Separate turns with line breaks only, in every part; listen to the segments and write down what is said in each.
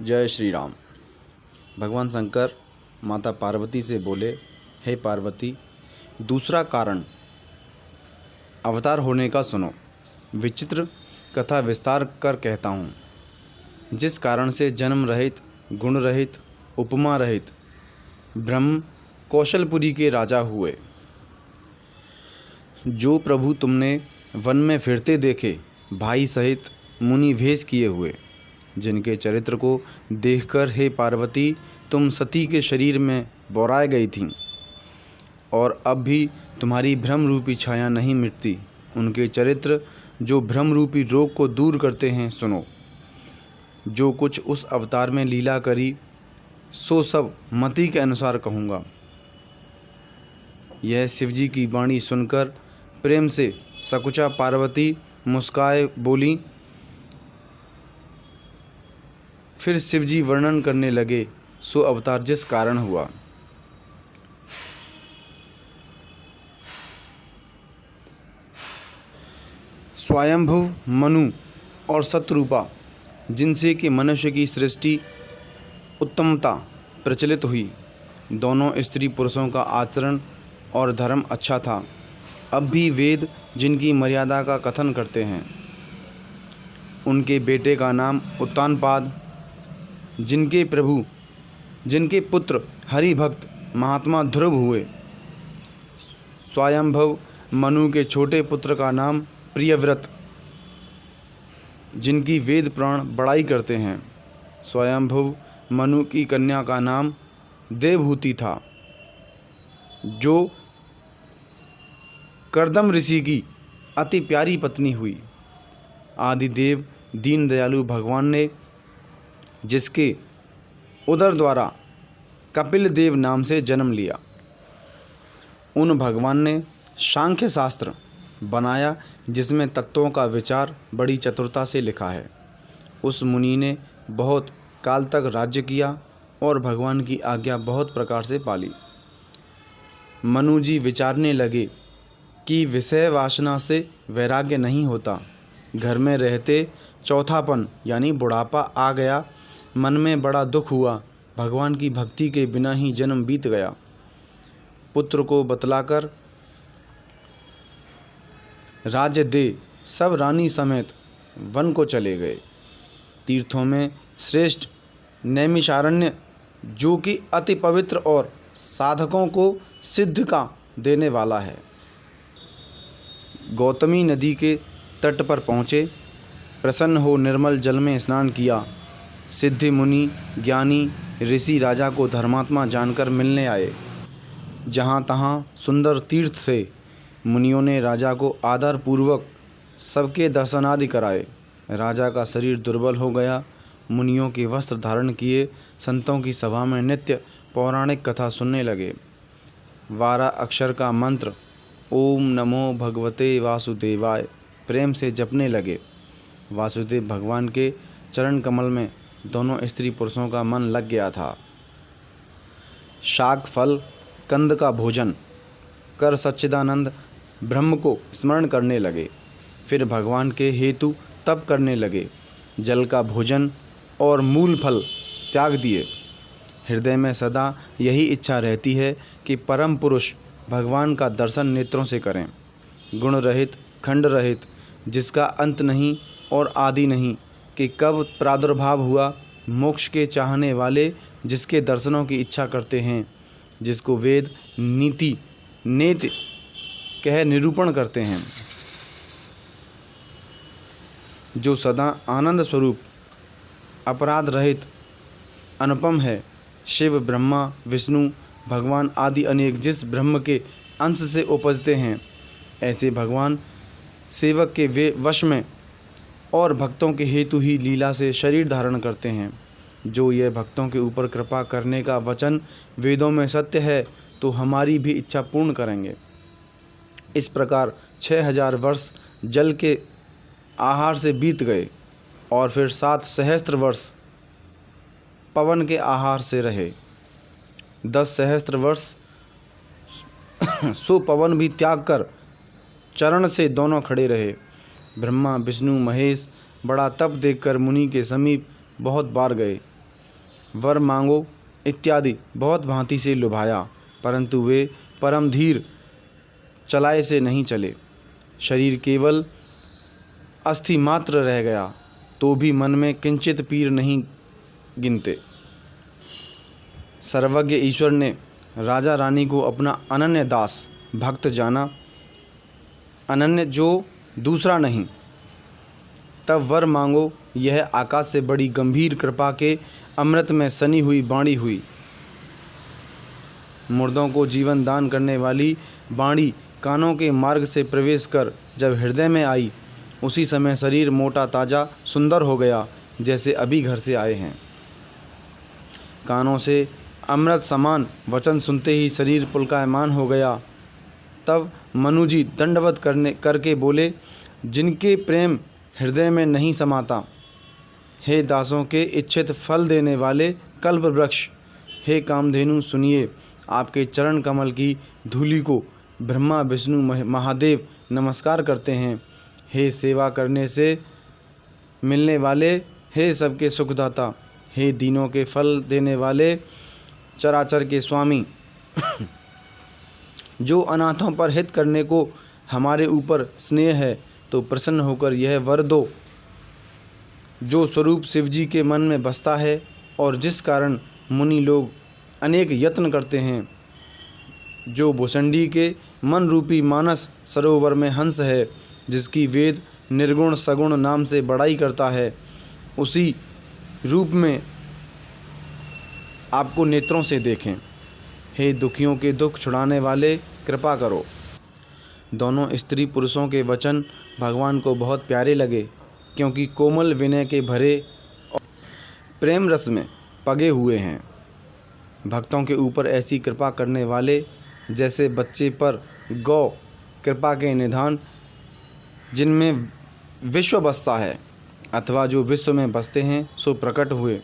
जय श्री राम। भगवान शंकर माता पार्वती से बोले, हे पार्वती, दूसरा कारण अवतार होने का सुनो। विचित्र कथा विस्तार कर कहता हूँ। जिस कारण से जन्म रहित, गुण रहित, उपमा रहित ब्रह्म कौशलपुरी के राजा हुए। जो प्रभु तुमने वन में फिरते देखे, भाई सहित मुनि भेष किए हुए, जिनके चरित्र को देखकर हे पार्वती तुम सती के शरीर में बौराए गई थीं और अब भी तुम्हारी भ्रम रूपी छाया नहीं मिटती, उनके चरित्र जो भ्रम रूपी रोग को दूर करते हैं सुनो। जो कुछ उस अवतार में लीला करी सो सब मति के अनुसार कहूँगा। यह शिवजी की वाणी सुनकर प्रेम से सकुचा पार्वती मुस्काए बोली। फिर शिवजी वर्णन करने लगे सो अवतार जिस कारण हुआ। स्वयंभू मनु और शत्रुपा, जिनसे कि मनुष्य की सृष्टि उत्तमता प्रचलित हुई। दोनों स्त्री पुरुषों का आचरण और धर्म अच्छा था। अब भी वेद जिनकी मर्यादा का कथन करते हैं। उनके बेटे का नाम उत्तानपाद, जिनके पुत्र हरिभक्त महात्मा ध्रुव हुए। स्वयंभव मनु के छोटे पुत्र का नाम प्रियव्रत, जिनकी वेद पुराण बड़ाई करते हैं। स्वयंभव मनु की कन्या का नाम देवहूति था, जो कर्दम ऋषि की अति प्यारी पत्नी हुई। आदिदेव दीन दयालु भगवान ने, जिसके उदर द्वारा कपिल देव नाम से जन्म लिया, उन भगवान ने सांख्य शास्त्र बनाया, जिसमें तत्वों का विचार बड़ी चतुरता से लिखा है। उस मुनि ने बहुत काल तक राज्य किया और भगवान की आज्ञा बहुत प्रकार से पाली। मनु जी विचारने लगे कि विषय वासना से वैराग्य नहीं होता। घर में रहते चौथापन यानी बुढ़ापा आ गया। मन में बड़ा दुख हुआ। भगवान की भक्ति के बिना ही जन्म बीत गया। पुत्र को बतलाकर राज्य दे सब रानी समेत वन को चले गए। तीर्थों में श्रेष्ठ नैमिषारण्य, जो कि अति पवित्र और साधकों को सिद्ध का देने वाला है। गौतमी नदी के तट पर पहुँचे। प्रसन्न हो निर्मल जल में स्नान किया। सिद्धि मुनि ज्ञानी ऋषि राजा को धर्मात्मा जानकर मिलने आए। जहाँ तहाँ सुंदर तीर्थ से मुनियों ने राजा को आदर पूर्वक सबके दर्शन आदि कराए। राजा का शरीर दुर्बल हो गया। मुनियों के वस्त्र धारण किए संतों की सभा में नित्य पौराणिक कथा सुनने लगे। 12 अक्षर का मंत्र ओम नमो भगवते वासुदेवाय प्रेम से जपने लगे। वासुदेव भगवान के चरण कमल में दोनों स्त्री पुरुषों का मन लग गया था। शाक फल कंद का भोजन कर सच्चिदानंद ब्रह्म को स्मरण करने लगे। फिर भगवान के हेतु तप करने लगे। जल का भोजन और मूल फल त्याग दिए। हृदय में सदा यही इच्छा रहती है कि परम पुरुष भगवान का दर्शन नेत्रों से करें। गुण रहित, खंड रहित, जिसका अंत नहीं और आदि नहीं, कि कब प्रादुर्भाव हुआ, मोक्ष के चाहने वाले, जिसके दर्शनों की इच्छा करते हैं, जिसको वेद नीति नेति कह निरूपण करते हैं, जो सदा आनंद स्वरूप अपराध रहित अनुपम है। शिव ब्रह्मा विष्णु भगवान आदि अनेक जिस ब्रह्म के अंश से उपजते हैं, ऐसे भगवान सेवक के वे वश में और भक्तों के हेतु ही लीला से शरीर धारण करते हैं। जो यह भक्तों के ऊपर कृपा करने का वचन वेदों में सत्य है, तो हमारी भी इच्छा पूर्ण करेंगे। इस प्रकार 6000 वर्ष जल के आहार से बीत गए और फिर 7 सहस्त्र वर्ष पवन के आहार से रहे। 10 सहस्त्र वर्ष सो पवन भी त्याग कर चरण से दोनों खड़े रहे। ब्रह्मा विष्णु महेश बड़ा तप देखकर मुनि के समीप बहुत बार गए। वर मांगो इत्यादि बहुत भांति से लुभाया, परंतु वे परम धीर चलाए से नहीं चले। शरीर केवल अस्थि मात्र रह गया तो भी मन में किंचित पीर नहीं गिनते। सर्वज्ञ ईश्वर ने राजा रानी को अपना अनन्य दास भक्त जाना, अनन्य जो दूसरा नहीं। तब वर मांगो यह आकाश से बड़ी गंभीर कृपा के अमृत में सनी हुई वाणी हुई। मुर्दों को जीवन दान करने वाली वाणी कानों के मार्ग से प्रवेश कर जब हृदय में आई, उसी समय शरीर मोटा ताजा सुंदर हो गया, जैसे अभी घर से आए हैं। कानों से अमृत समान वचन सुनते ही शरीर पुलकायमान हो गया। तब मनुजी दंडवत करके बोले, जिनके प्रेम हृदय में नहीं समाता, हे दासों के इच्छित फल देने वाले कल्प वृक्ष, हे कामधेनु सुनिए, आपके चरण कमल की धूलि को ब्रह्मा विष्णु महादेव नमस्कार करते हैं। हे सेवा करने से मिलने वाले, हे सबके सुखदाता, हे दीनों के फल देने वाले, चराचर के स्वामी, जो अनाथों पर हित करने को हमारे ऊपर स्नेह है, तो प्रसन्न होकर यह वर दो, जो स्वरूप शिवजी के मन में बसता है और जिस कारण मुनि लोग अनेक यत्न करते हैं। जो भुसंडी के मन रूपी मानस सरोवर में हंस है, जिसकी वेद निर्गुण सगुण नाम से बड़ाई करता है, उसी रूप में आपको नेत्रों से देखें। हे दुखियों के दुख छुड़ाने वाले, कृपा करो। दोनों स्त्री पुरुषों के वचन भगवान को बहुत प्यारे लगे, क्योंकि कोमल विनय के भरे और प्रेम रस में पगे हुए हैं। भक्तों के ऊपर ऐसी कृपा करने वाले, जैसे बच्चे पर गौ कृपा के निधान, जिनमें विश्व बसता है, अथवा जो विश्व में बसते हैं, सो प्रकट हुए।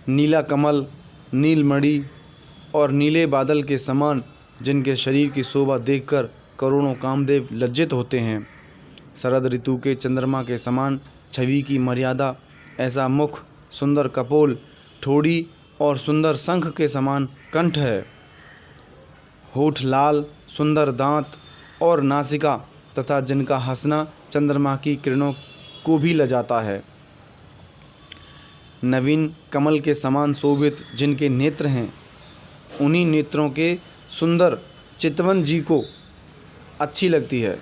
नीला कमल, नीलमणि और नीले बादल के समान जिनके शरीर की शोभा देखकर करोड़ों कामदेव लज्जित होते हैं। शरद ऋतु के चंद्रमा के समान छवि की मर्यादा, ऐसा मुख, सुंदर कपोल, ठोड़ी और सुंदर शंख के समान कंठ है। होठ लाल, सुंदर दांत और नासिका, तथा जिनका हंसना चंद्रमा की किरणों को भी लजाता है। नवीन कमल के समान शोभित जिनके नेत्र हैं, उन्हीं नेत्रों के सुंदर चितवन जी को अच्छी लगती है,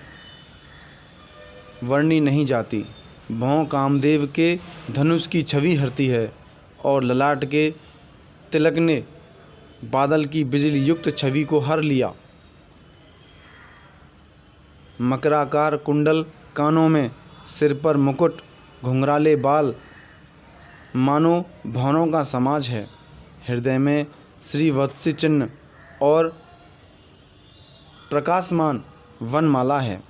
वर्णी नहीं जाती। भौं कामदेव के धनुष की छवि हरती है और ललाट के तिलक ने बादल की बिजली युक्त छवि को हर लिया। मकराकार कुंडल कानों में, सिर पर मुकुट, घुंघराले बाल, मानो भवनों का समाज है। हृदय में श्री वत्स्य चिन्ह और प्रकाशमान वनमाला है।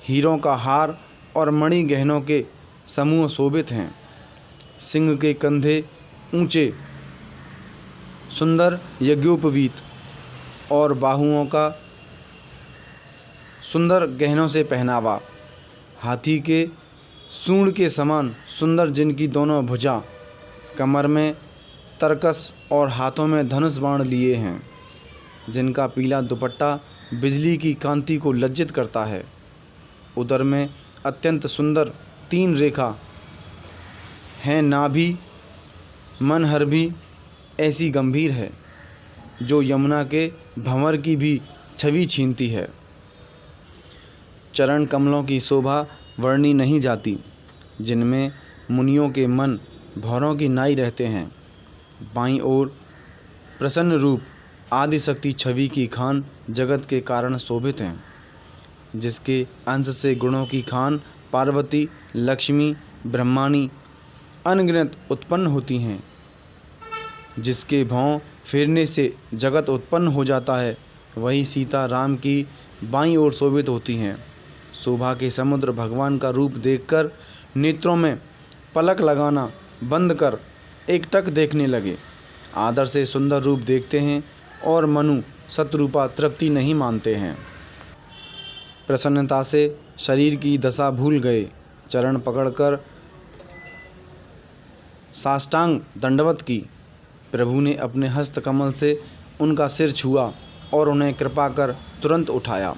हीरों का हार और मणि गहनों के समूह शोभित हैं। सिंह के कंधे ऊंचे, सुंदर यज्ञोपवीत और बाहुओं का सुंदर गहनों से पहनावा। हाथी के सूंड के समान सुंदर जिनकी दोनों भुजा, कमर में तरकस और हाथों में धनुष बाण लिए हैं। जिनका पीला दुपट्टा बिजली की कांति को लज्जित करता है। उदर में अत्यंत सुंदर 3 रेखा हैं। नाभि मनहर भी ऐसी गंभीर है, जो यमुना के भंवर की भी छवि छीनती है। चरण कमलों की शोभा वर्णी नहीं जाती, जिनमें मुनियों के मन भौरों की नाई रहते हैं। बाईं ओर प्रसन्न रूप आदिशक्ति छवि की खान जगत के कारण शोभित हैं, जिसके अंश से गुणों की खान पार्वती, लक्ष्मी, ब्रह्माणी अनगिनत उत्पन्न होती हैं। जिसके भौं फेरने से जगत उत्पन्न हो जाता है, वही सीता राम की बाईं ओर शोभित होती हैं। शोभा के समुद्र भगवान का रूप देखकर नेत्रों में पलक लगाना बंद कर एकटक देखने लगे। आदर से सुंदर रूप देखते हैं और मनु शत्रुपा तृप्ति नहीं मानते हैं। प्रसन्नता से शरीर की दशा भूल गए। चरण पकड़कर साष्टांग दंडवत की। प्रभु ने अपने हस्त कमल से उनका सिर छुआ और उन्हें कृपा कर तुरंत उठाया।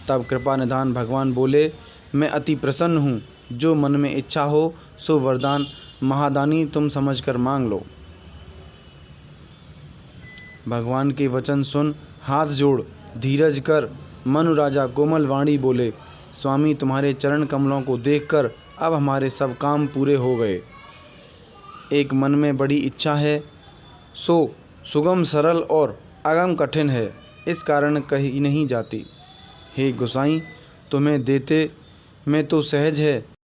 तब कृपा निधान भगवान बोले, मैं अति प्रसन्न हूँ। जो मन में इच्छा हो सो वरदान महादानी तुम समझकर मांग लो। भगवान के वचन सुन हाथ जोड़ धीरज कर मनु राजा कोमल वाणी बोले, स्वामी तुम्हारे चरण कमलों को देखकर अब हमारे सब काम पूरे हो गए। एक मन में बड़ी इच्छा है, सो सुगम सरल और अगम कठिन है, इस कारण कही नहीं जाती। हे गोसाई, तुम्हें देते में तो सहज है,